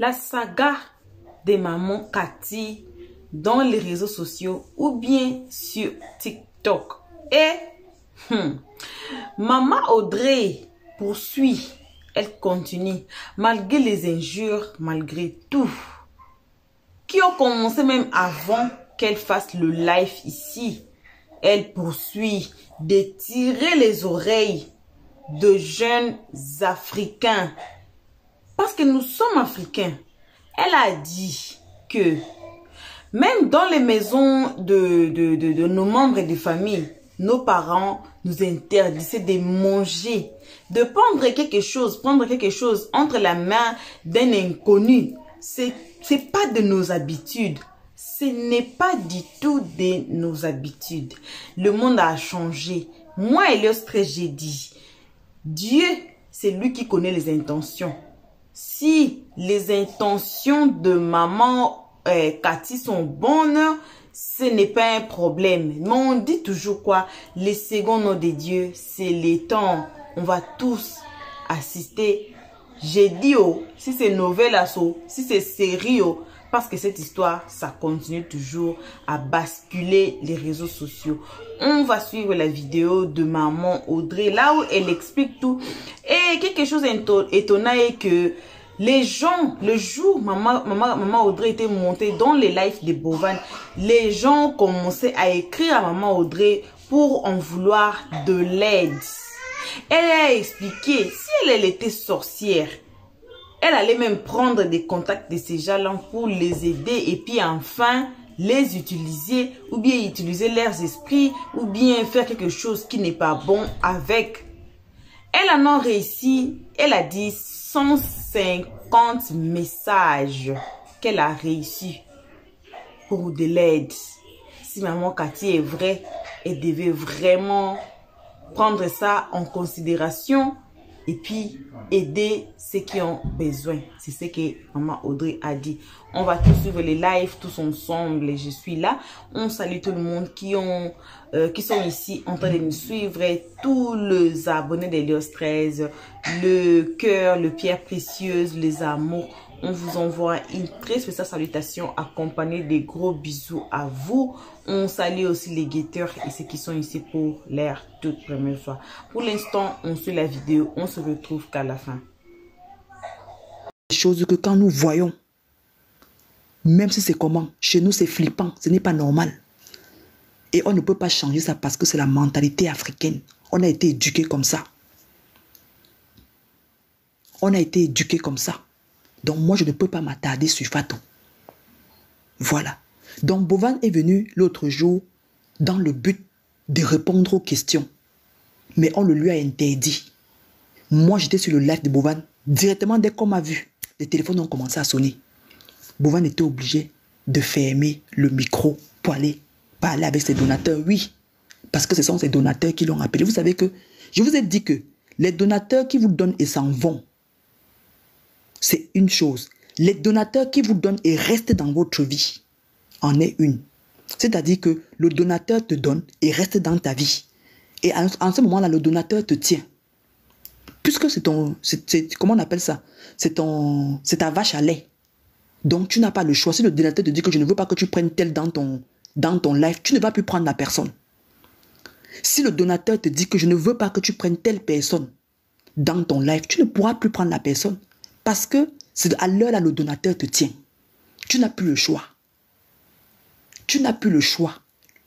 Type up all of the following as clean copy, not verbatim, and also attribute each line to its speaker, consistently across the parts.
Speaker 1: la saga de maman Cathy dans les réseaux sociaux ou bien sur TikTok. Et maman Audrey poursuit, elle continue, malgré les injures, malgré tout, qui ont commencé même avant qu'elle fasse le live ici. Elle poursuit de tirer les oreilles de jeunes Africains. Parce que nous sommes Africains. Elle a dit que même dans les maisons de nos membres de famille, nos parents nous interdisaient de manger, de prendre quelque chose entre la main d'un inconnu. C'est pas de nos habitudes. Ce n'est pas du tout de nos habitudes. Le monde a changé. Moi, Elios Trey, j'ai dit, Dieu, c'est lui qui connaît les intentions. Si les intentions de maman Cathy sont bonnes, ce n'est pas un problème. Mais on dit toujours quoi? Les seconds noms de Dieu, c'est les temps. On va tous assister. J'ai dit, oh, si c'est nouvelle asso, si c'est série, oh, parce que cette histoire, ça continue toujours à basculer les réseaux sociaux. On va suivre la vidéo de maman Audrey, là où elle explique tout. Et quelque chose d'étonnant est que les gens, le jour maman Audrey était montée dans les lives de Bovan, les gens commençaient à écrire à maman Audrey pour en vouloir de l'aide. Elle a expliqué, si elle était sorcière, elle allait même prendre des contacts de ces gens-là pour les aider et puis enfin les utiliser ou bien utiliser leurs esprits ou bien faire quelque chose qui n'est pas bon avec. Elle en a réussi, elle a dit 150 messages qu'elle a réussi pour de l'aide. Si maman Cathy est vraie, elle devait vraiment prendre ça en considération et puis aider ceux qui ont besoin. C'est ce que maman Audrey a dit. On va tous suivre les lives tous ensemble et je suis là. On salue tout le monde qui sont ici en train de nous suivre. Tous les abonnés d'Elios Trey, le cœur, le pierre précieuse, les amours. On vous envoie une très spéciale salutation accompagnée de gros bisous à vous. On salue aussi les guetteurs et ceux qui sont ici pour leur toute première fois. Pour l'instant, on suit la vidéo. On se retrouve qu'à la fin.
Speaker 2: Chose que quand nous voyons, même si c'est comment, chez nous c'est flippant, ce n'est pas normal. Et on ne peut pas changer ça parce que c'est la mentalité africaine. On a été éduqués comme ça. On a été éduqués comme ça. Donc moi je ne peux pas m'attarder sur Fatou. Voilà. Donc Bovan est venu l'autre jour dans le but de répondre aux questions. Mais on le lui a interdit. Moi j'étais sur le live de Bovan. Directement dès qu'on m'a vu, les téléphones ont commencé à sonner. Bovan était obligé de fermer le micro pour aller parler avec ses donateurs. Oui, parce que ce sont ses donateurs qui l'ont appelé. Vous savez que je vous ai dit que les donateurs qui vous donnent et s'en vont, c'est une chose. Les donateurs qui vous donnent et restent dans votre vie en est une. C'est-à-dire que le donateur te donne et reste dans ta vie. Et en ce moment-là, le donateur te tient. Puisque c'est ton... comment on appelle ça? C'est ta vache à lait. Donc, tu n'as pas le choix. Si le donateur te dit que je ne veux pas que tu prennes tel dans ton live, tu ne vas plus prendre la personne. Si le donateur te dit que je ne veux pas que tu prennes telle personne dans ton live, tu ne pourras plus prendre la personne. Parce que c'est à l'heure là, le donateur te tient. Tu n'as plus le choix. Tu n'as plus le choix.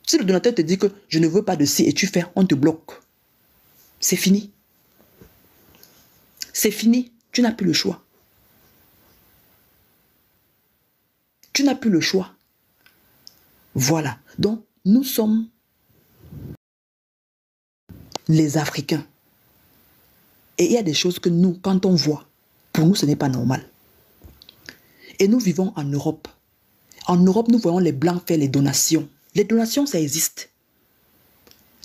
Speaker 2: Si le donateur te dit que je ne veux pas de ci et tu fais, on te bloque. C'est fini. C'est fini. Tu n'as plus le choix. Tu n'as plus le choix. Voilà. Donc, nous sommes les Africains. Et il y a des choses que nous, quand on voit, pour nous, ce n'est pas normal. Et nous vivons en Europe. En Europe, nous voyons les Blancs faire les donations. Les donations, ça existe.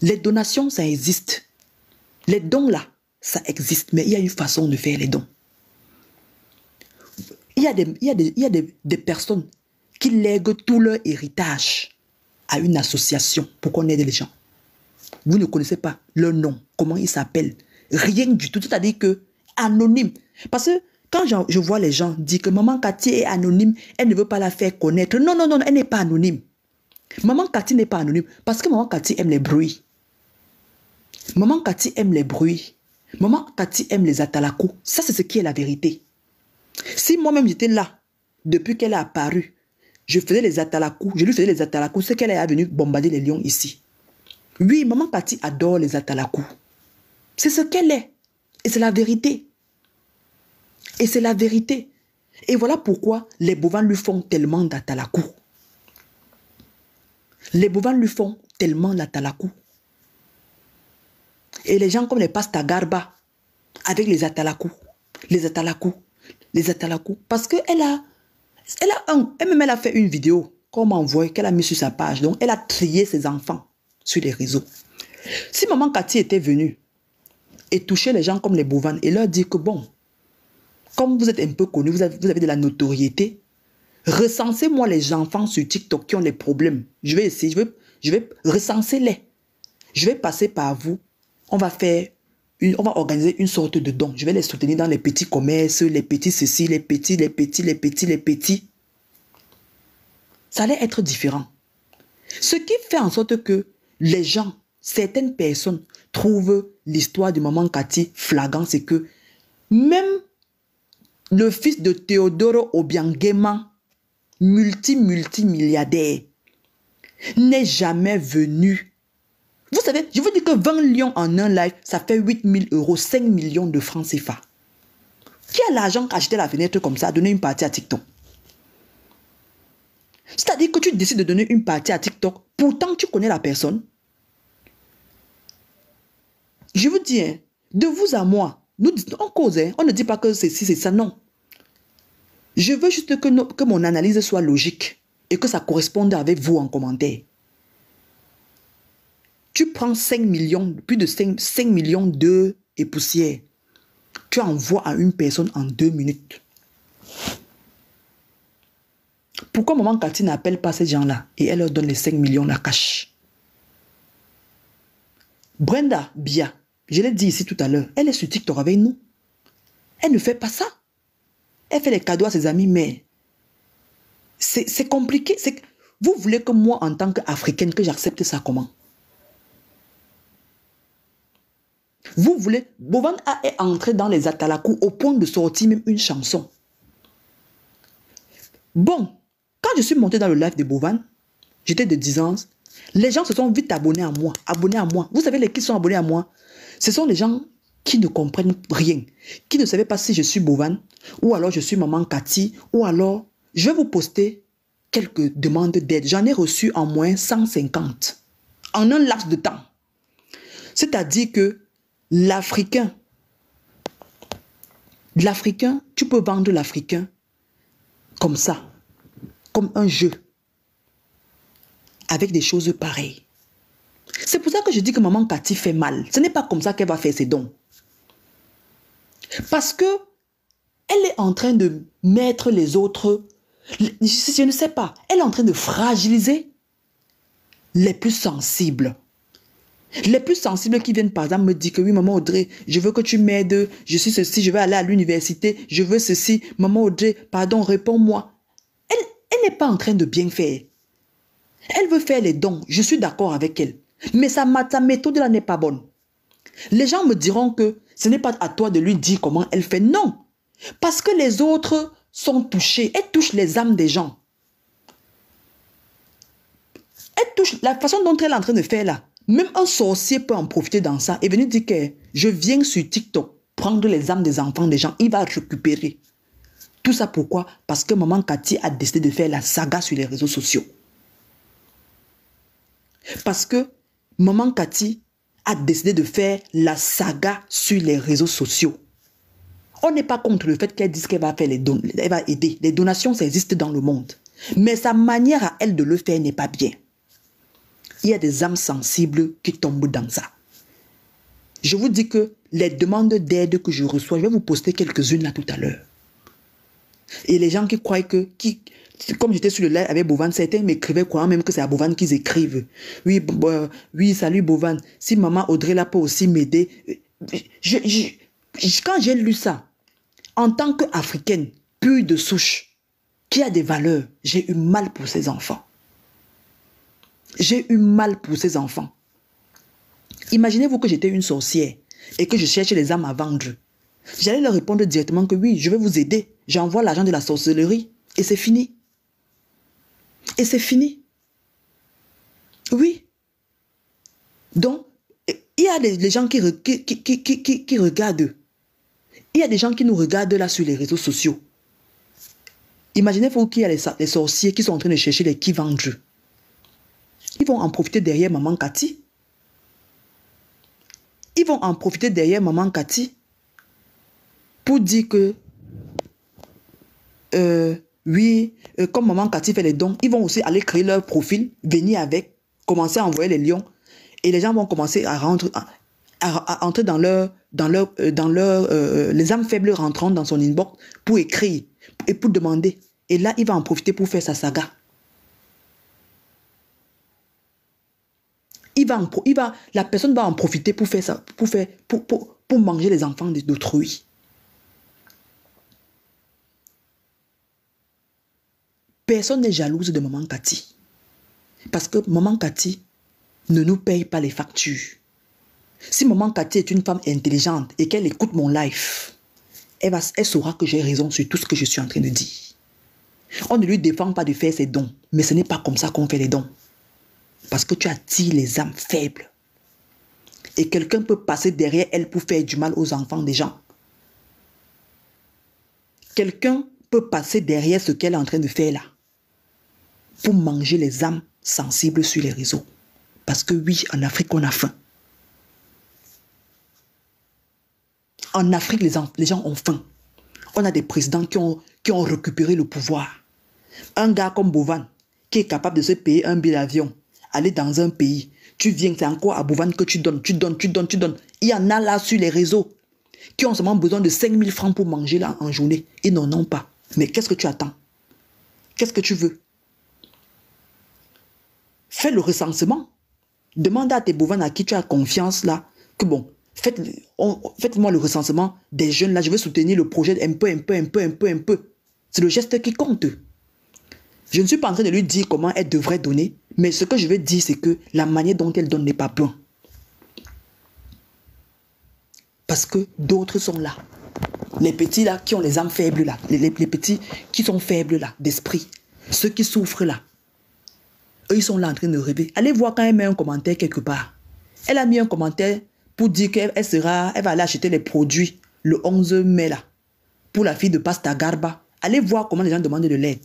Speaker 2: Les donations, ça existe. Les dons, là, ça existe. Mais il y a une façon de faire les dons. Il y a des personnes qui lèguent tout leur héritage à une association pour qu'on aide les gens. Vous ne connaissez pas leur nom, comment ils s'appellent. Rien du tout. C'est-à-dire que anonyme. Parce que quand je vois les gens dire que maman Cathy est anonyme, elle ne veut pas la faire connaître. Non, non, non, elle n'est pas anonyme. Maman Cathy n'est pas anonyme parce que maman Cathy aime les bruits. Maman Cathy aime les bruits. Maman Cathy aime les atalakou. Ça, c'est ce qui est la vérité. Si moi-même j'étais là, depuis qu'elle a apparu, je faisais les atalakou, je lui faisais les atalakou, c'est qu'elle est venue bombarder les lions ici. Oui, maman Cathy adore les atalakou. C'est ce qu'elle est. Et c'est la vérité. Et c'est la vérité. Et voilà pourquoi les bovins lui font tellement d'atalakou. Les bovins lui font tellement d'atalakou. Et les gens comme les Pastagarba, avec les atalakou, les atalakou, les atalakou. Parce qu'elle a, elle-même elle a fait une vidéo qu'on m'a envoyée, qu'elle a mis sur sa page. Donc elle a trié ses enfants sur les réseaux. Si maman Cathy était venue et toucher les gens comme les bovins et leur dire que bon, comme vous êtes un peu connus, vous avez de la notoriété, recensez-moi les enfants sur TikTok qui ont des problèmes. Je vais essayer, je vais recenser-les. Je vais passer par vous. On va organiser une sorte de don. Je vais les soutenir dans les petits commerces, les petits ceci, les petits. Ça allait être différent. Ce qui fait en sorte que les gens, certaines personnes, trouvent l'histoire de maman Cathy flagrant, c'est que même le fils de Teodoro Obiangema, multimilliardaire, n'est jamais venu. Vous savez, je vous dis que 20 lions en un live, ça fait 8 000 €, 5 millions de francs CFA. Qui a l'argent acheter la fenêtre comme ça, donner une partie à TikTok? C'est-à-dire que tu décides de donner une partie à TikTok, pourtant tu connais la personne. Je vous dis, hein, de vous à moi, on cause, hein, on ne dit pas que c'est ci, c'est ça, non. Je veux juste que mon analyse soit logique et que ça corresponde avec vous en commentaire. Tu prends 5 millions, plus de 5 millions d'œufs et poussière. Tu envoies à une personne en 2 minutes. Pourquoi maman Cathy n'appelle pas ces gens-là et elle leur donne les 5 millions la cash? Brenda Bia, je l'ai dit ici tout à l'heure, elle est sur TikTok avec nous. Elle ne fait pas ça. Elle fait les cadeaux à ses amis, mais c'est compliqué. Vous voulez que moi, en tant qu'Africaine, que j'accepte ça comment? Vous voulez... Bovan est entré dans les atalakou au point de sortir même une chanson. Bon, quand je suis montée dans le live de Bovan, j'étais de 10 ans, les gens se sont vite abonnés à moi. Vous savez qui sont abonnés à moi? Ce sont les gens qui ne comprennent rien, qui ne savaient pas si je suis Bovan, ou alors je suis maman Cathy, ou alors je vais vous poster quelques demandes d'aide. J'en ai reçu en moins 150 en un laps de temps. C'est-à-dire que l'Africain, tu peux vendre l'Africain comme ça, comme un jeu, avec des choses pareilles. C'est pour ça que je dis que maman Cathy fait mal. Ce n'est pas comme ça qu'elle va faire ses dons. Parce que elle est en train de mettre les autres, je ne sais pas, elle est en train de fragiliser les plus sensibles. Les plus sensibles qui viennent par exemple me dire que oui maman Audrey, je veux que tu m'aides, je suis ceci, je vais aller à l'université, je veux ceci, maman Audrey, pardon, réponds-moi. Elle n'est pas en train de bien faire. Elle veut faire les dons, je suis d'accord avec elle. Mais sa méthode là n'est pas bonne. Les gens me diront que ce n'est pas à toi de lui dire comment elle fait. Non. Parce que les autres sont touchés. Elle touche les âmes des gens. Elle touche la façon dont elle est en train de faire là. Même un sorcier peut en profiter dans ça et venir dire que je viens sur TikTok prendre les âmes des enfants des gens. Il va récupérer. Tout ça pourquoi? Parce que maman Cathy a décidé de faire la saga sur les réseaux sociaux. Parce que maman Cathy a décidé de faire la saga sur les réseaux sociaux. On n'est pas contre le fait qu'elle dise qu'elle va faire les dons, elle va aider. Les donations, ça existe dans le monde. Mais sa manière à elle de le faire n'est pas bien. Il y a des âmes sensibles qui tombent dans ça. Je vous dis que les demandes d'aide que je reçois, je vais vous poster quelques-unes là tout à l'heure. Et les gens qui croient que... Comme j'étais sur le live avec Bovan, certains m'écrivaient croyant même que c'est à Bovan qu'ils écrivent. Oui, oui, salut Bovan. Si maman Audrey là peut aussi m'aider. Quand j'ai lu ça, En tant qu'Africaine, pure de souche, qui a des valeurs, j'ai eu mal pour ces enfants. J'ai eu mal pour ces enfants. Imaginez-vous que j'étais une sorcière et que je cherchais les âmes à vendre. J'allais leur répondre directement que oui, je vais vous aider. J'envoie l'argent de la sorcellerie et c'est fini. Et c'est fini. Oui. Donc, il y a les gens qui regardent. Il y a des gens qui nous regardent là sur les réseaux sociaux. Imaginez-vous qu'il y a les sorciers qui sont en train de chercher les qui vendent. Ils vont en profiter derrière maman Cathy. Ils vont en profiter derrière maman Cathy pour dire que oui, comme maman Cathy fait les dons, ils vont aussi aller créer leur profil, venir avec, commencer à envoyer les lions et les gens vont commencer à entrer dans les âmes faibles rentrant dans son inbox pour écrire et pour demander. Et là, il va en profiter pour faire sa saga. La personne va en profiter pour faire ça, pour manger les enfants d'autrui. Personne n'est jalouse de maman Cathy. Parce que maman Cathy ne nous paye pas les factures. Si maman Cathy est une femme intelligente et qu'elle écoute mon live, elle saura que j'ai raison sur tout ce que je suis en train de dire. On ne lui défend pas de faire ses dons, mais ce n'est pas comme ça qu'on fait les dons. Parce que tu attires les âmes faibles. Et quelqu'un peut passer derrière elle pour faire du mal aux enfants des gens. Quelqu'un peut passer derrière ce qu'elle est en train de faire là. Pour manger les âmes sensibles sur les réseaux. Parce que oui, en Afrique, on a faim. En Afrique, les gens ont faim. On a des présidents qui ont récupéré le pouvoir. Un gars comme Bovan, qui est capable de se payer un billet d'avion, aller dans un pays, tu viens, c'est encore à Bovan que tu donnes. Il y en a là sur les réseaux qui ont seulement besoin de 5 000 francs pour manger là en journée. Ils n'en ont pas. Mais qu'est-ce que tu attends? Qu'est-ce que tu veux? Fais le recensement. Demande à tes Bovan à qui tu as confiance là, que bon, faites-moi le recensement des jeunes là, je veux soutenir le projet un peu. C'est le geste qui compte. Je ne suis pas en train de lui dire comment elle devrait donner, mais ce que je veux dire, c'est que la manière dont elle donne n'est pas bonne. Parce que d'autres sont là. Les petits là qui ont les âmes faibles là, les petits qui sont faibles là, d'esprit, ceux qui souffrent là, eux ils sont là en train de rêver. Allez voir quand elle met un commentaire quelque part. Elle a mis un commentaire pour dire qu'elle va aller acheter les produits le 11 mai là, pour la fille de Pasta Garba. Allez voir comment les gens demandent de l'aide.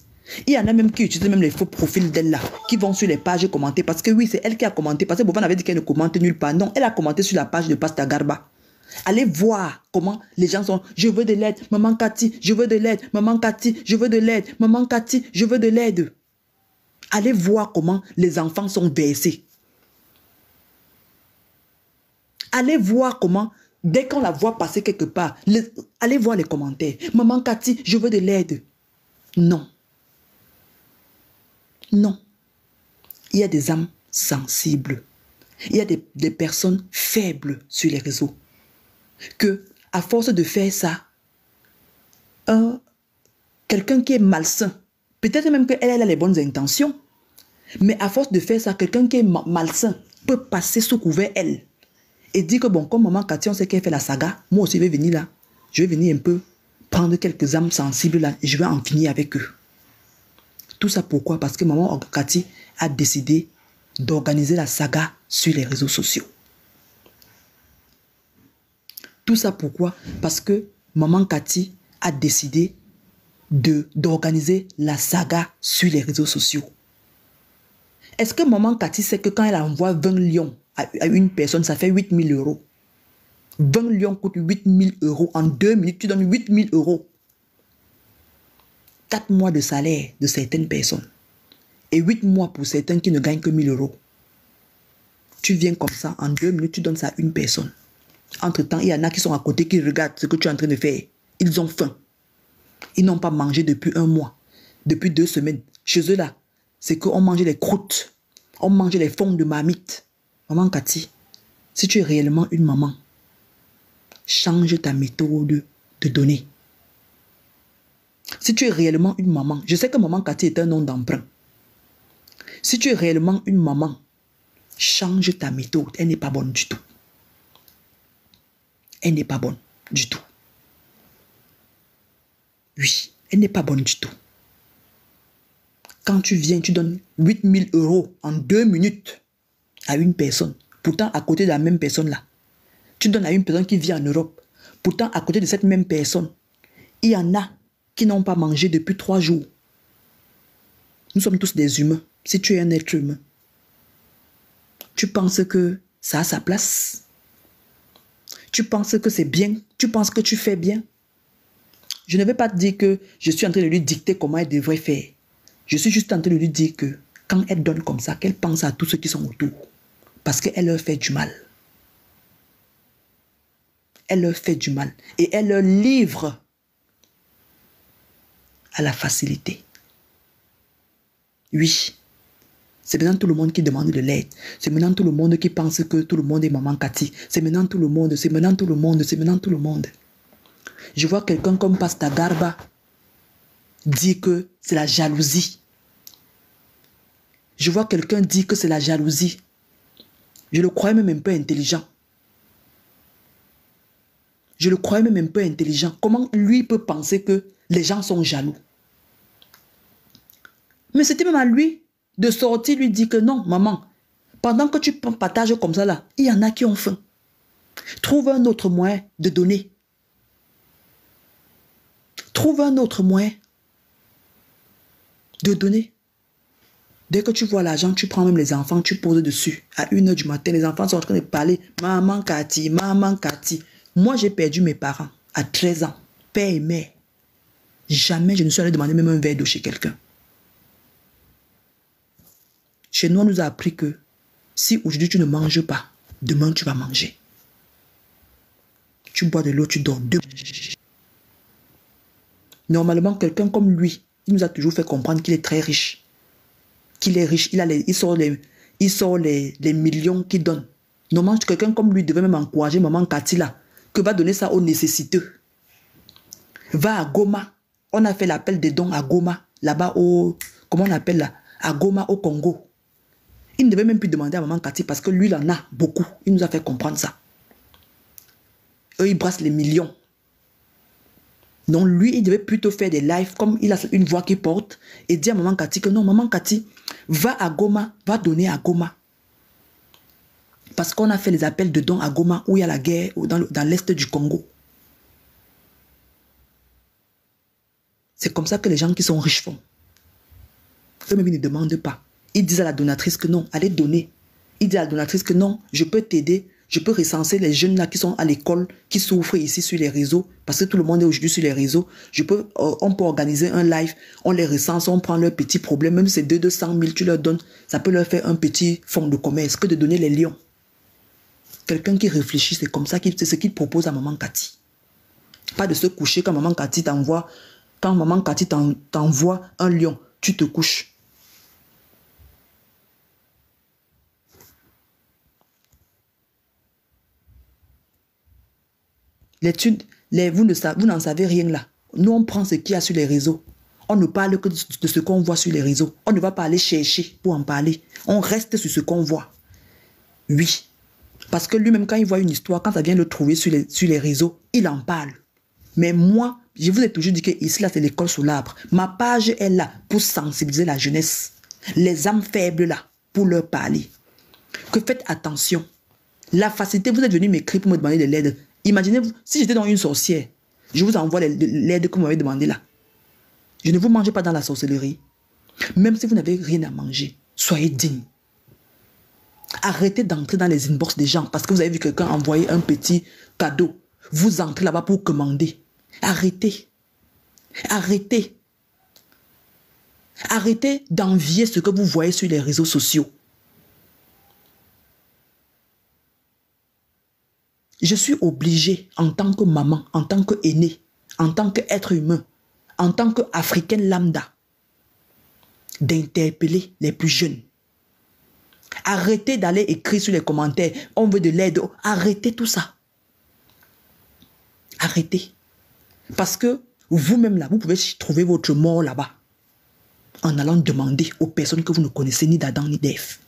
Speaker 2: Il y en a même qui utilisent même les faux profils d'elle là, qui vont sur les pages commenter. Parce que oui, c'est elle qui a commenté. Parce que Bovan avait dit qu'elle ne commente nulle part. Non, elle a commenté sur la page de Pasta Garba. Allez voir comment les gens sont. Je veux de l'aide, maman Cathy, je veux de l'aide, maman Cathy, je veux de l'aide, maman Cathy, je veux de l'aide. Allez voir comment les enfants sont versés. Allez voir comment, dès qu'on la voit passer quelque part, allez voir les commentaires. Maman Cathy, je veux de l'aide. Non. Non. Il y a des âmes sensibles. Il y a des personnes faibles sur les réseaux. Que, à force de faire ça, quelqu'un qui est malsain, peut-être même qu'elle a les bonnes intentions, mais à force de faire ça, quelqu'un qui est malsain peut passer sous couvert elle et dire que bon, comme maman Cathy, on sait qu'elle fait la saga, moi aussi je vais venir là, je vais venir un peu prendre quelques âmes sensibles là et je vais en finir avec eux. Tout ça pourquoi? Parce que maman Cathy a décidé d'organiser la saga sur les réseaux sociaux. Tout ça pourquoi? Parce que maman Cathy a décidé d'organiser la saga sur les réseaux sociaux. Est-ce que maman Cathy sait que quand elle envoie 20 lions à une personne, ça fait 8 000 euros? 20 lions coûtent 8 000 euros. En 2 minutes, tu donnes 8 000 euros. 4 mois de salaire de certaines personnes. Et 8 mois pour certains qui ne gagnent que 1 000 euros. Tu viens comme ça, en 2 minutes, tu donnes ça à une personne. Entre-temps, il y en a qui sont à côté, qui regardent ce que tu es en train de faire. Ils ont faim. Ils n'ont pas mangé depuis 1 mois, depuis 2 semaines. Chez eux là, c'est qu'on mangeait les croûtes, on mangeait les fonds de marmite. Maman Cathy, si tu es réellement une maman, change ta méthode de donner. Si tu es réellement une maman, je sais que maman Cathy est un nom d'emprunt. Si tu es réellement une maman, change ta méthode. Elle n'est pas bonne du tout. Elle n'est pas bonne du tout. Oui, elle n'est pas bonne du tout. Quand tu viens, tu donnes 8 000 € en 2 minutes à une personne. Pourtant, à côté de la même personne là, tu donnes à une personne qui vit en Europe. Pourtant, à côté de cette même personne, il y en a qui n'ont pas mangé depuis 3 jours. Nous sommes tous des humains. Si tu es un être humain, tu penses que ça a sa place. Tu penses que c'est bien. Tu penses que tu fais bien. Je ne vais pas te dire que je suis en train de lui dicter comment elle devrait faire. Je suis juste en train de lui dire que quand elle donne comme ça, qu'elle pense à tous ceux qui sont autour. Parce qu'elle leur fait du mal. Elle leur fait du mal. Et elle leur livre à la facilité. Oui. C'est maintenant tout le monde qui demande de l'aide. C'est maintenant tout le monde qui pense que tout le monde est maman Cathy. C'est maintenant tout le monde, c'est maintenant tout le monde, c'est maintenant tout le monde. Je vois quelqu'un comme Pastor Garba dire que c'est la jalousie. Je vois quelqu'un dire que c'est la jalousie. Je le crois même un peu intelligent. Je le crois même un peu intelligent. Comment lui peut penser que les gens sont jaloux? Mais c'était même à lui de sortir, lui dire que non, maman, pendant que tu partages comme ça là, il y en a qui ont faim. Trouve un autre moyen de donner. Trouve un autre moyen de donner. Dès que tu vois l'argent, tu prends même les enfants, tu poses dessus. À 1h du matin, les enfants sont en train de parler. Maman Cathy, maman Cathy. Moi, j'ai perdu mes parents à 13 ans. Père et mère. Jamais je ne suis allé demander même un verre d'eau chez quelqu'un. Chez nous, on nous a appris que si aujourd'hui tu ne manges pas, demain tu vas manger. Tu bois de l'eau, tu dors 2. Normalement, quelqu'un comme lui, il nous a toujours fait comprendre qu'il est très riche. Qu'il est riche, il sort les millions qu'il donne. Normalement, quelqu'un comme lui devait même encourager maman Cathy là, que va donner ça aux nécessiteux. Va à Goma. On a fait l'appel des dons à Goma, là-bas comment on appelle là? À Goma au Congo. Il ne devait même plus demander à maman Cathy parce que lui, il en a beaucoup. Il nous a fait comprendre ça. Eux, ils brassent les millions. Donc lui, il devait plutôt faire des lives comme il a une voix qui porte et dire à maman Cathy que non, maman Cathy, va à Goma, va donner à Goma. Parce qu'on a fait les appels de dons à Goma où il y a la guerre dans l'est du Congo. C'est comme ça que les gens qui sont riches font. Eux-mêmes, ils ne demandent pas. Ils disent à la donatrice que non, allez donner. Ils disent à la donatrice que non, je peux t'aider. Je peux recenser les jeunes là qui sont à l'école, qui souffrent ici sur les réseaux, parce que tout le monde est aujourd'hui sur les réseaux. On peut organiser un live, on les recense, on prend leurs petits problèmes, même si c'est 200 000, tu leur donnes, ça peut leur faire un petit fonds de commerce que de donner les lions. Quelqu'un qui réfléchit, c'est comme ça, c'est ce qu'il propose à maman Cathy. Pas de se coucher quand maman Cathy t'envoie un lion, tu te couches. L'étude, vous n'en savez rien là. Nous, on prend ce qu'il y a sur les réseaux. On ne parle que de ce qu'on voit sur les réseaux. On ne va pas aller chercher pour en parler. On reste sur ce qu'on voit. Oui. Parce que lui-même, quand il voit une histoire, quand ça vient le trouver sur les réseaux, il en parle. Mais moi, je vous ai toujours dit que ici, là, c'est l'école sous l'arbre. Ma page est là pour sensibiliser la jeunesse. Les âmes faibles là, pour leur parler. Que faites attention. La facilité, vous êtes venu m'écrire pour me demander de l'aide. Imaginez-vous, si j'étais dans une sorcière, je vous envoie l'aide que vous m'avez demandé là. Je ne vous mange pas dans la sorcellerie. Même si vous n'avez rien à manger, soyez digne. Arrêtez d'entrer dans les inbox des gens parce que vous avez vu quelqu'un envoyer un petit cadeau. Vous entrez là-bas pour commander. Arrêtez. Arrêtez. Arrêtez d'envier ce que vous voyez sur les réseaux sociaux. Je suis obligée, en tant que maman, en tant qu'aînée, en tant qu'être humain, en tant qu'Africaine lambda, d'interpeller les plus jeunes. Arrêtez d'aller écrire sur les commentaires, on veut de l'aide. Arrêtez tout ça. Arrêtez. Parce que Vous-même là, vous pouvez trouver votre mort là-bas en allant demander aux personnes que vous ne connaissez ni d'Adam ni d'Ève.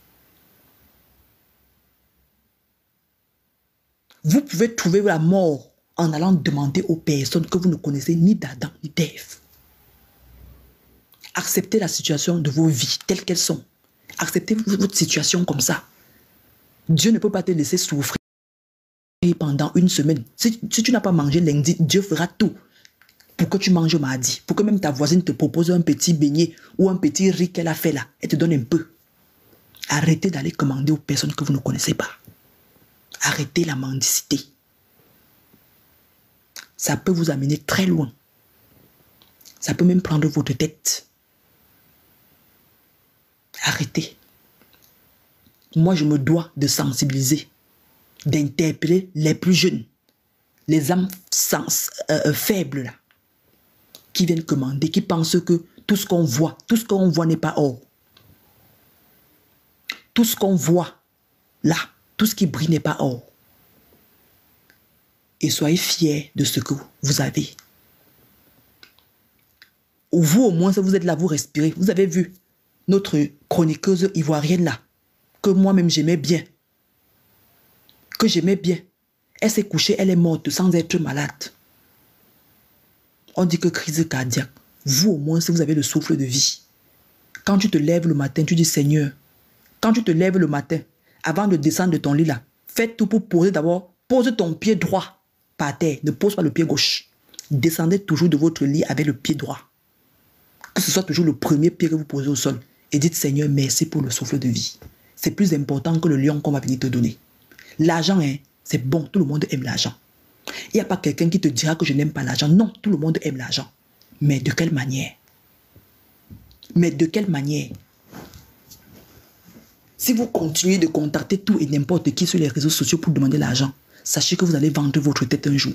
Speaker 2: Vous pouvez trouver la mort en allant demander aux personnes que vous ne connaissez ni d'Adam ni d'Ève. Acceptez la situation de vos vies telles qu'elles sont. Acceptez votre situation comme ça. Dieu ne peut pas te laisser souffrir pendant une semaine. Si tu n'as pas mangé lundi, Dieu fera tout pour que tu manges mardi. Pour que même ta voisine te propose un petit beignet ou un petit riz qu'elle a fait là. Elle te donne un peu. Arrêtez d'aller commander aux personnes que vous ne connaissez pas. Arrêtez la mendicité. Ça peut vous amener très loin. Ça peut même prendre votre tête. Arrêtez. Moi, je me dois de sensibiliser, d'interpeller les plus jeunes, les âmes faibles là, qui viennent commander, qui pensent que tout ce qu'on voit n'est pas or. Tout ce qu'on voit là, tout ce qui brille n'est pas or. Et soyez fiers de ce que vous avez. Vous, au moins, vous êtes là, vous respirez. Vous avez vu notre chroniqueuse ivoirienne là, que moi-même j'aimais bien. Que j'aimais bien. Elle s'est couchée, elle est morte sans être malade. On dit que crise cardiaque. Vous, au moins, si vous avez le souffle de vie. Quand tu te lèves le matin, tu dis Seigneur, quand tu te lèves le matin, avant de descendre de ton lit là, fais tout pour poser d'abord, pose ton pied droit par terre, ne pose pas le pied gauche. Descendez toujours de votre lit avec le pied droit. Que ce soit toujours le premier pied que vous posez au sol. Et dites Seigneur, merci pour le souffle de vie. C'est plus important que le lion qu'on va venir te donner. L'argent, hein, c'est bon, tout le monde aime l'argent. Il n'y a pas quelqu'un qui te dira que je n'aime pas l'argent. Non, tout le monde aime l'argent. Mais de quelle manière? Mais de quelle manière? Si vous continuez de contacter tout et n'importe qui sur les réseaux sociaux pour demander l'argent, sachez que vous allez vendre votre tête un jour.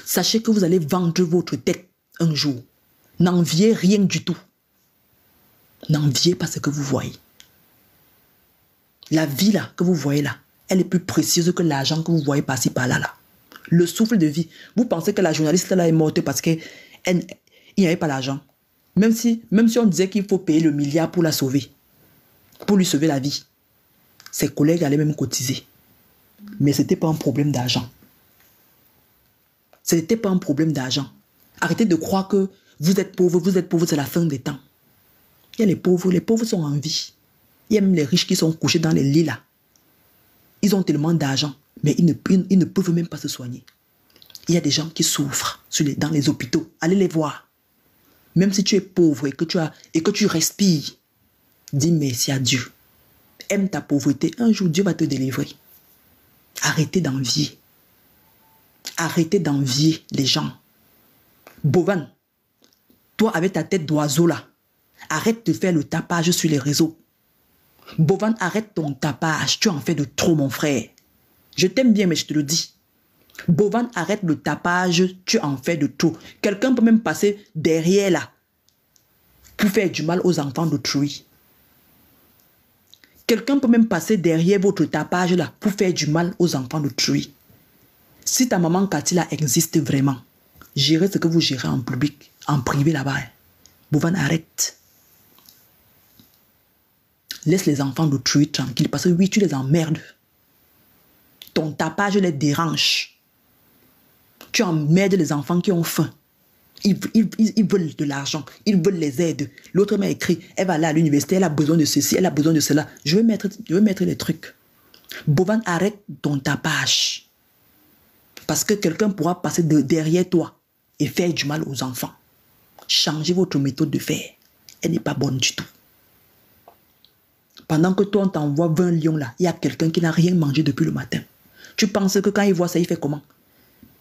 Speaker 2: Sachez que vous allez vendre votre tête un jour. N'enviez rien du tout. N'enviez pas ce que vous voyez. La vie là, que vous voyez là, elle est plus précieuse que l'argent que vous voyez par-ci par-là. Là. Le souffle de vie. Vous pensez que la journaliste là est morte parce qu'il n'y avait pas l'argent. Même si on disait qu'il faut payer le milliard pour la sauver. Pour lui sauver la vie. Ses collègues allaient même cotiser. Mais ce n'était pas un problème d'argent. Ce n'était pas un problème d'argent. Arrêtez de croire que vous êtes pauvre, c'est la fin des temps. Il y a les pauvres sont en vie. Il y a même les riches qui sont couchés dans les lits là. Ils ont tellement d'argent, mais ils ne peuvent même pas se soigner. Il y a des gens qui souffrent dans les hôpitaux. Allez les voir. Même si tu es pauvre et que tu respires, dis merci à Dieu. Aime ta pauvreté. Un jour, Dieu va te délivrer. Arrêtez d'envier. Arrêtez d'envier les gens. Bovan, toi avec ta tête d'oiseau là, arrête de faire le tapage sur les réseaux. Bovan, arrête ton tapage. Tu en fais de trop, mon frère. Je t'aime bien, mais je te le dis. Bovan, arrête le tapage. Tu en fais de trop. Quelqu'un peut même passer derrière là pour faire du mal aux enfants d'autrui. Quelqu'un peut même passer derrière votre tapage là pour faire du mal aux enfants d'autrui. Si ta maman Cathy là existe vraiment, gérez ce que vous gérez en public, en privé là-bas. Bovan, arrête. Laisse les enfants d'autrui tranquilles parce que oui, tu les emmerdes. Ton tapage les dérange. Tu emmerdes les enfants qui ont faim. Ils veulent de l'argent. Ils veulent les aides. L'autre m'a écrit, elle va aller à l'université, elle a besoin de ceci, elle a besoin de cela. Je vais mettre les trucs. Bovan, arrête ton tapage. Parce que quelqu'un pourra passer derrière toi et faire du mal aux enfants. Changez votre méthode de faire. Elle n'est pas bonne du tout. Pendant que toi, on t'envoie 20 lions là, il y a quelqu'un qui n'a rien mangé depuis le matin. Tu penses que quand il voit ça, il fait comment?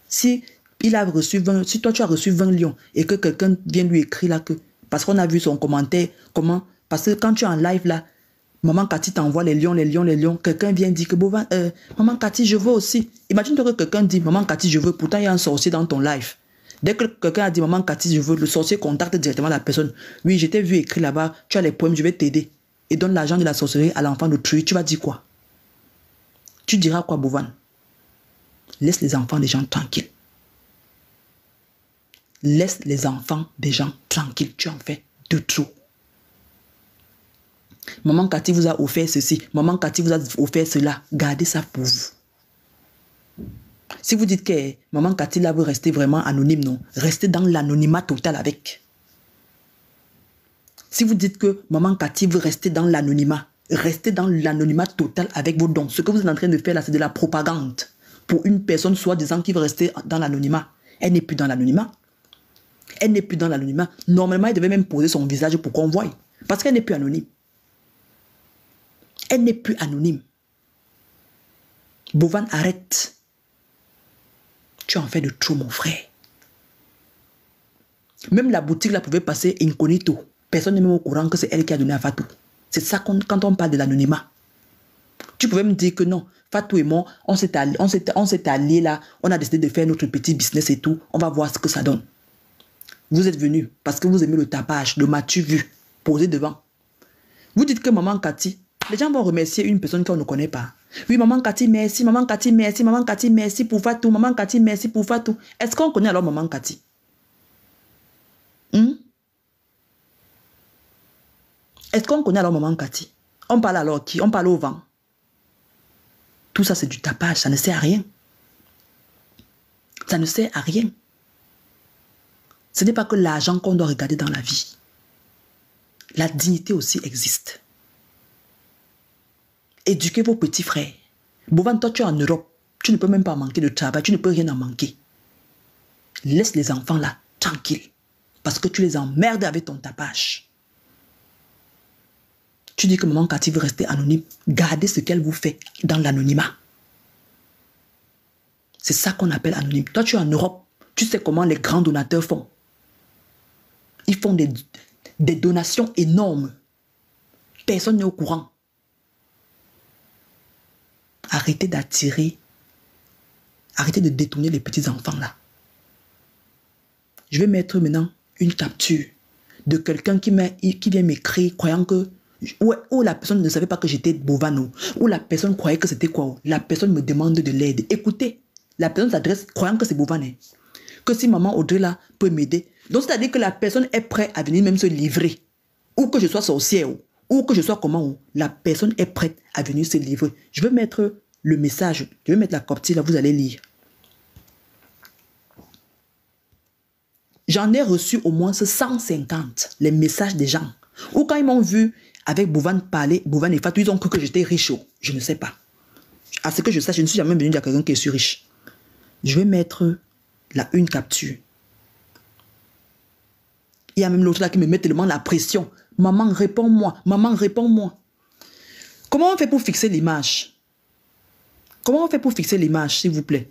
Speaker 2: Si toi tu as reçu 20 lions et que quelqu'un vient lui écrire là que, parce qu'on a vu son commentaire, comment? Parce que quand tu es en live là, maman Cathy t'envoie les lions, quelqu'un vient dire que maman Cathy, je veux aussi. Imagine-toi que quelqu'un dit, maman Cathy, je veux, pourtant il y a un sorcier dans ton live. Dès que quelqu'un a dit, maman Cathy, je veux, le sorcier contacte directement la personne. Oui, je t'ai vu écrire là-bas, tu as les poèmes, je vais t'aider. Et donne l'argent de la sorcellerie à l'enfant d'autrui, tu vas dire quoi? Tu diras quoi, Bovan? Laisse les enfants des gens tranquilles. laisse les enfants des gens tranquilles. Tu en fais de trop. Maman Cathy vous a offert ceci. Maman Cathy vous a offert cela. Gardez ça pour vous. Si vous dites que maman Cathy là veut rester vraiment anonyme, non. Restez dans l'anonymat total avec. Si vous dites que maman Cathy veut rester dans l'anonymat, restez dans l'anonymat total avec vos dons. Ce que vous êtes en train de faire là, c'est de la propagande. Pour une personne soi-disant qui veut rester dans l'anonymat. Elle n'est plus dans l'anonymat. Elle n'est plus dans l'anonymat. Normalement, elle devait même poser son visage pour qu'on voie. Parce qu'elle n'est plus anonyme. Elle n'est plus anonyme. Bovan, arrête. Tu en fais de trop, mon frère. Même la boutique là pouvait passer incognito. Personne n'est même au courant que c'est elle qui a donné à Fatou. C'est ça quand on parle de l'anonymat. Tu pouvais me dire que non, Fatou et moi, on s'est alliés là, on a décidé de faire notre petit business et tout, on va voir ce que ça donne. Vous êtes venus parce que vous aimez le tapage, le m'as-tu vu, posé devant. Vous dites que maman Cathy, les gens vont remercier une personne qu'on ne connaît pas. Oui, maman Cathy, merci, maman Cathy, merci, maman Cathy, merci pour Fatou, maman Cathy, merci pour Fatou. Est-ce qu'on connaît alors maman Cathy? Est-ce qu'on connaît alors maman Cathy? On parle alors qui? On parle au vent. Tout ça, c'est du tapage. Ça ne sert à rien. Ça ne sert à rien. Ce n'est pas que l'argent qu'on doit regarder dans la vie. La dignité aussi existe. Éduquez vos petits frères. Bovan, toi, tu es en Europe. Tu ne peux même pas manquer de travail. Tu ne peux rien en manquer. Laisse les enfants là, tranquilles. Parce que tu les emmerdes avec ton tapage. Tu dis que maman Cathy veut rester anonyme. Gardez ce qu'elle vous fait dans l'anonymat. C'est ça qu'on appelle anonyme. Toi, tu es en Europe. Tu sais comment les grands donateurs font. Ils font des donations énormes. Personne n'est au courant. Arrêtez d'attirer. Arrêtez de détourner les petits enfants là. Je vais mettre maintenant une capture de quelqu'un qui vient m'écrire croyant que ou la personne ne savait pas que j'étais Bovano, ou la personne croyait que c'était quoi, la personne me demande de l'aide. Écoutez, la personne s'adresse croyant que c'est Bovano, que si maman Audrey là peut m'aider. Donc c'est-à-dire que la personne est prête à venir même se livrer, ou que je sois sorcière, ou que je sois comment, la personne est prête à venir se livrer. Je vais mettre le message, je vais mettre la copie là, vous allez lire. J'en ai reçu au moins 150, les messages des gens. Ou quand ils m'ont vu avec Bovan parler, Bovan et Fatou, ils ont cru que j'étais riche. Je ne sais pas. À ce que je sache, je ne suis jamais venu dire à quelqu'un qui est sur riche. Je vais mettre là une capture. Il y a même l'autre là qui me met tellement la pression. Maman, réponds-moi. Maman, réponds-moi. Comment on fait pour fixer l'image? Comment on fait pour fixer l'image, s'il vous plaît?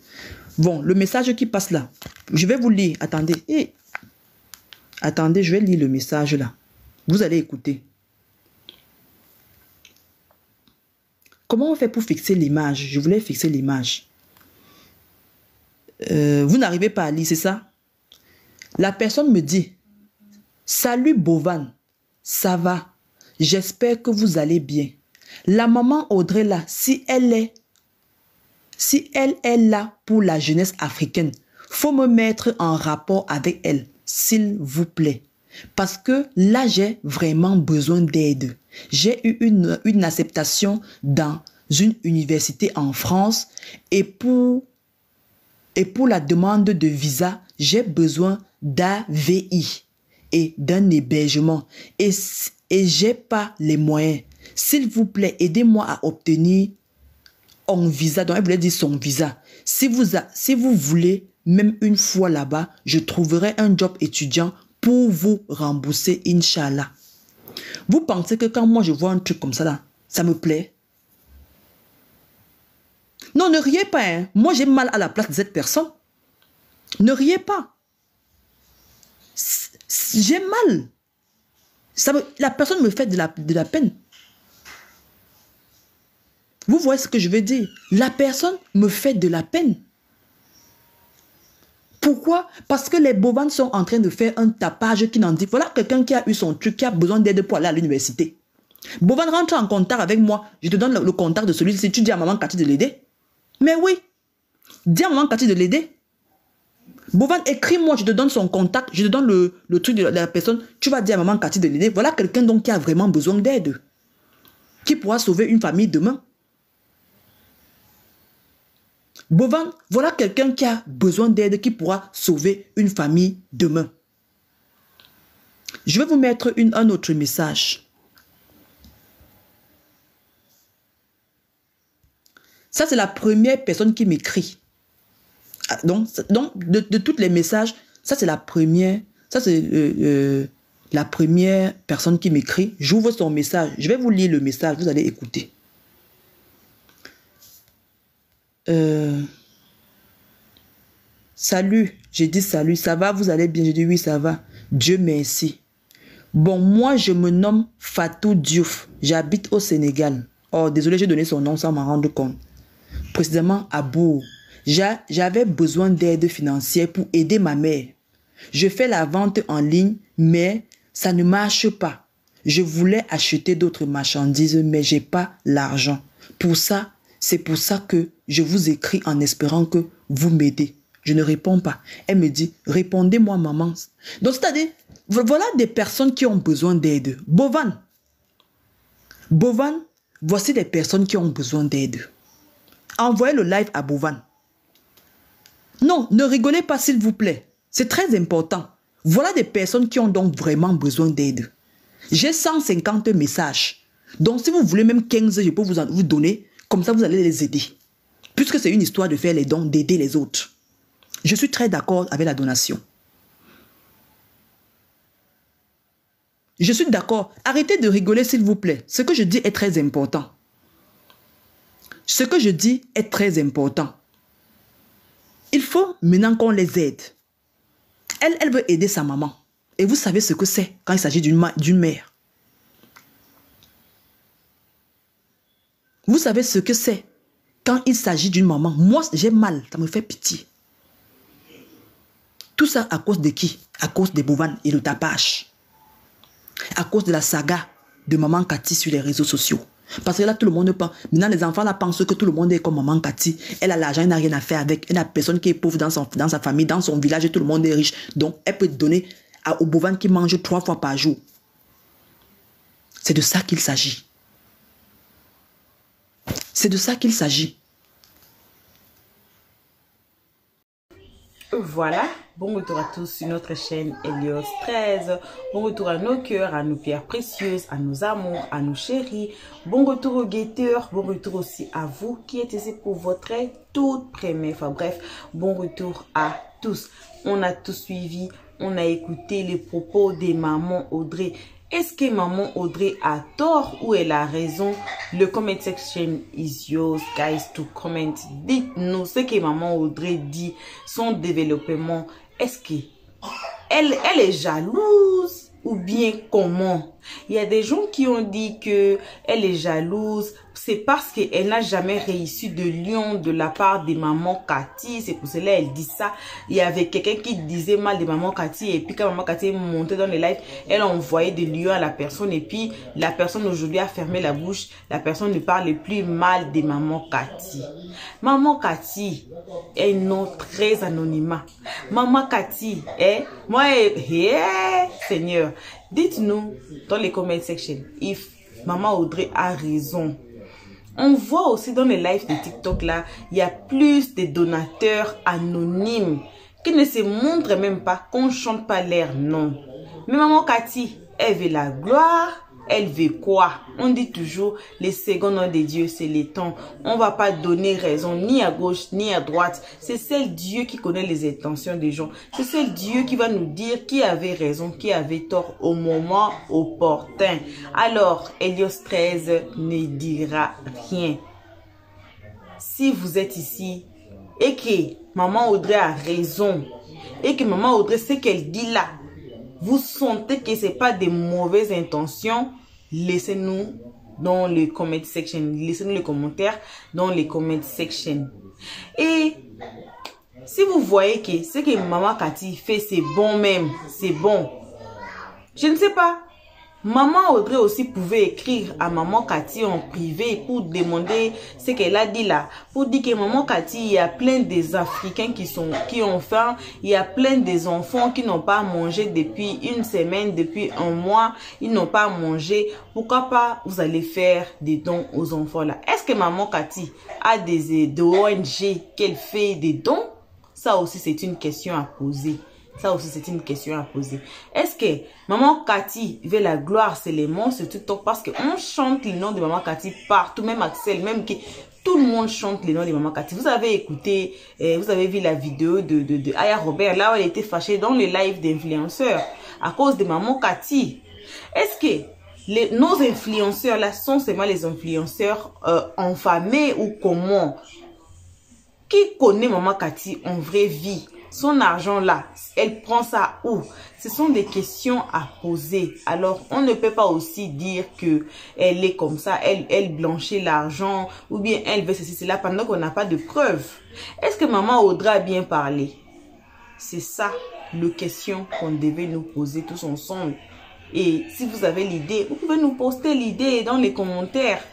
Speaker 2: Bon, le message qui passe là. Je vais vous lire. Attendez. Attendez, je vais lire le message là. Vous allez écouter. Comment on fait pour fixer l'image? Je voulais fixer l'image. Vous n'arrivez pas à lire, c'est ça? La personne me dit, salut Bovan, ça va? J'espère que vous allez bien. La maman Audrey là, si elle est là pour la jeunesse africaine, faut me mettre en rapport avec elle, s'il vous plaît. Parce que là, j'ai vraiment besoin d'aide. J'ai eu une acceptation dans une université en France et pour la demande de visa, j'ai besoin d'AVI et d'un hébergement. Et j'ai pas les moyens. S'il vous plaît, aidez-moi à obtenir un visa. Donc, elle voulait dire son visa. Si vous voulez, même une fois là-bas, je trouverai un job étudiant pour vous rembourser, Inch'Allah. Vous pensez que quand moi je vois un truc comme ça là, ça me plaît? Non, ne riez pas. Hein. Moi j'ai mal à la place de cette personne. Ne riez pas. J'ai mal. La personne me fait de la peine. Vous voyez ce que je veux dire? La personne me fait de la peine. Pourquoi? Parce que les Bovans sont en train de faire un tapage qui n'en dit. Voilà quelqu'un qui a eu son truc, qui a besoin d'aide pour aller à l'université. Bovan rentre en contact avec moi. Je te donne le contact de celui-ci. Tu dis à maman Cathy de l'aider. Mais oui. Dis à maman Cathy de l'aider. Bovan, écris-moi, je te donne son contact, je te donne le truc de la personne. Tu vas dire à maman Cathy de l'aider. Voilà quelqu'un donc qui a vraiment besoin d'aide. Qui pourra sauver une famille demain. Bovan, voilà quelqu'un qui a besoin d'aide, qui pourra sauver une famille demain. Je vais vous mettre un autre message. Ça, c'est la première personne qui m'écrit. Donc de tous les messages, ça, c'est la première. Ça, c'est la première personne qui m'écrit. J'ouvre son message. Je vais vous lire le message. Vous allez écouter. Salut. J'ai dit salut. Ça va? Vous allez bien? J'ai dit oui, ça va. Dieu merci. Bon, moi, je me nomme Fatou Diouf. J'habite au Sénégal. Oh, désolé, j'ai donné son nom sans m'en rendre compte. Précisément à Bourg. J'avais besoin d'aide financière pour aider ma mère. Je fais la vente en ligne, mais ça ne marche pas. Je voulais acheter d'autres marchandises, mais j'ai pas l'argent. C'est pour ça que je vous écris en espérant que vous m'aidez. Je ne réponds pas. Elle me dit, répondez-moi, maman. Donc, c'est-à-dire, voilà des personnes qui ont besoin d'aide. Bovan, voici des personnes qui ont besoin d'aide. Envoyez le live à Bovan. Non, ne rigolez pas s'il vous plaît. C'est très important. Voilà des personnes qui ont donc vraiment besoin d'aide. J'ai 150 messages. Donc si vous voulez même 15, je peux vous donner. Comme ça, vous allez les aider. Puisque c'est une histoire de faire les dons, d'aider les autres. Je suis très d'accord avec la donation. Je suis d'accord. Arrêtez de rigoler s'il vous plaît. Ce que je dis est très important. Ce que je dis est très important. Il faut maintenant qu'on les aide. Elle veut aider sa maman. Et vous savez ce que c'est quand il s'agit d'une mère. Vous savez ce que c'est quand il s'agit d'une maman. Moi, j'ai mal. Ça me fait pitié. Tout ça à cause de qui? À cause de Bovan et le tapage. À cause de la saga de maman Cathy sur les réseaux sociaux. Parce que là, tout le monde pense. Maintenant, les enfants là pensent que tout le monde est comme maman Cathy. Elle a l'argent, elle n'a rien à faire avec. Elle n'a personne qui est pauvre dans sa famille, dans son village, et tout le monde est riche. Donc, elle peut donner au Bovan qui mange 3 fois par jour. C'est de ça qu'il s'agit. C'est de ça qu'il s'agit.
Speaker 1: Voilà, bon retour à tous sur notre chaîne Helios 13. Bon retour à nos cœurs, à nos pierres précieuses, à nos amours, à nos chéris. Bon retour aux guetteurs, bon retour aussi à vous qui êtes ici pour votre toute première fois. Bref, bon retour à tous. On a tous suivi, on a écouté les propos de maman Audrey. Est-ce que maman Audrey a tort ou elle a raison? Le comment section is yours, guys, to comment. Dites-nous ce que maman Audrey dit, son développement. Est-ce que elle est jalouse ou bien comment? Il y a des gens qui ont dit que elle est jalouse. C'est parce qu'elle n'a jamais réussi de lion de la part de maman Cathy. C'est pour cela qu'elle dit ça. Il y avait quelqu'un qui disait mal de maman Cathy. Et puis quand maman Cathy est montée dans les lives, elle a envoyé des lions à la personne. Et puis la personne aujourd'hui a fermé la bouche. La personne ne parle plus mal de maman Cathy. Maman Cathy est un nom très anonymat. Maman Cathy est... Seigneur, dites-nous dans les comment section if maman Audrey a raison. On voit aussi dans les lives de TikTok là, il y a plus de donateurs anonymes qui ne se montrent même pas, qu'on ne chante pas leur nom. Mais maman Cathy, elle veut la gloire, elle veut quoi? On dit toujours, les seconds noms de Dieu, c'est les temps. On va pas donner raison ni à gauche ni à droite. C'est seul Dieu qui connaît les intentions des gens. C'est seul Dieu qui va nous dire qui avait raison, qui avait tort au moment opportun. Alors, Helios 13 ne dira rien. Si vous êtes ici et que maman Audrey a raison et que maman Audrey, ce qu'elle dit là, vous sentez que ce n'est pas de mauvaises intentions, laissez-nous dans les comment section. Laissez-nous les commentaires dans les comment section. Et si vous voyez que ce que maman Cathy fait, c'est bon même, c'est bon. Je ne sais pas. Maman Audrey aussi pouvait écrire à maman Cathy en privé pour demander ce qu'elle a dit là. Pour dire que maman Cathy, il y a plein des Africains qui ont faim. Il y a plein des enfants qui n'ont pas mangé depuis une semaine, depuis un mois. Ils n'ont pas mangé. Pourquoi pas vous allez faire des dons aux enfants là? Est-ce que maman Cathy a des ONG qu'elle fait des dons? Ça aussi, c'est une question à poser. Ça aussi, c'est une question à poser. Est-ce que maman Cathy veut la gloire seulement sur TikTok parce qu'on chante le nom de maman Cathy partout, même Axel, même que tout le monde chante le nom de maman Cathy. Vous avez écouté, vous avez vu la vidéo de Aya Robert, là où elle était fâchée dans le live d'influenceurs à cause de maman Cathy. Est-ce que nos influenceurs là sont seulement les influenceurs enfamés ou comment? Qui connaît maman Cathy en vraie vie? Son argent là, elle prend ça où? Ce sont des questions à poser. Alors, on ne peut pas aussi dire que elle est comme ça, elle blanchit l'argent ou bien elle veut ceci, cela pendant qu'on n'a pas de preuves. Est-ce que maman Audrey a bien parlé? C'est ça le question qu'on devait nous poser tous ensemble. Et si vous avez l'idée, vous pouvez nous poster l'idée dans les commentaires.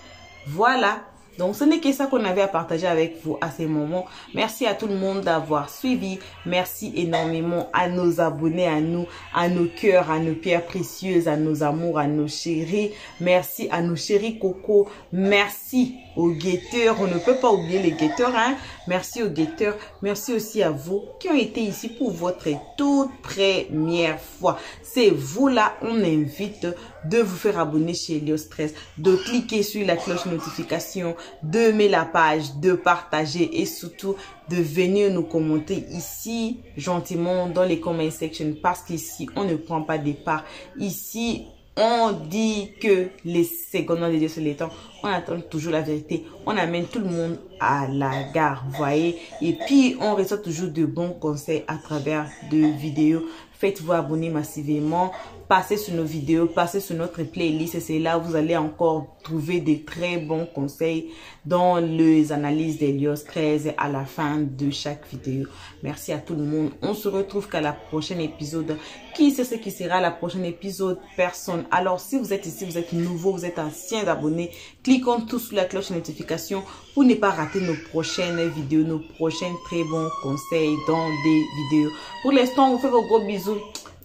Speaker 1: Voilà. Donc, ce n'est que ça qu'on avait à partager avec vous à ces moments. Merci à tout le monde d'avoir suivi. Merci énormément à nos abonnés, à nos cœurs, à nos pierres précieuses, à nos amours, à nos chéris. Merci à nos chéris Coco. Merci aux guetteurs. On ne peut pas oublier les guetteurs, hein. Merci aux guetteurs. Merci aussi à vous qui ont été ici pour votre toute première fois. C'est vous là, on invite de vous faire abonner chez Elios 13, de cliquer sur la cloche notification, de mettre la page, de partager et surtout de venir nous commenter ici gentiment dans les comment section parce qu'ici on ne prend pas des parts. Ici on dit que les secondes de Dieu sur les temps, on attend toujours la vérité, on amène tout le monde à la gare, vous voyez, et puis on reçoit toujours de bons conseils à travers de vidéos. Faites-vous abonner massivement, passez sur nos vidéos, passez sur notre playlist et c'est là où vous allez encore trouver des très bons conseils dans les analyses d'Elios 13 à la fin de chaque vidéo. Merci à tout le monde. On se retrouve qu'à la prochaine épisode. Qui sait ce qui sera la prochaine épisode? Personne. Alors si vous êtes ici, vous êtes nouveau, vous êtes ancien abonné, cliquons tous sur la cloche de notification pour ne pas rater nos prochaines vidéos, nos prochains très bons conseils dans des vidéos. Pour l'instant, on vous fait vos gros bisous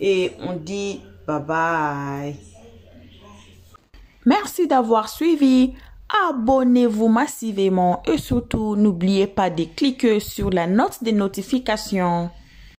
Speaker 1: et on dit bye bye. Merci d'avoir suivi. Abonnez-vous massivement et surtout n'oubliez pas de cliquer sur la note de notification.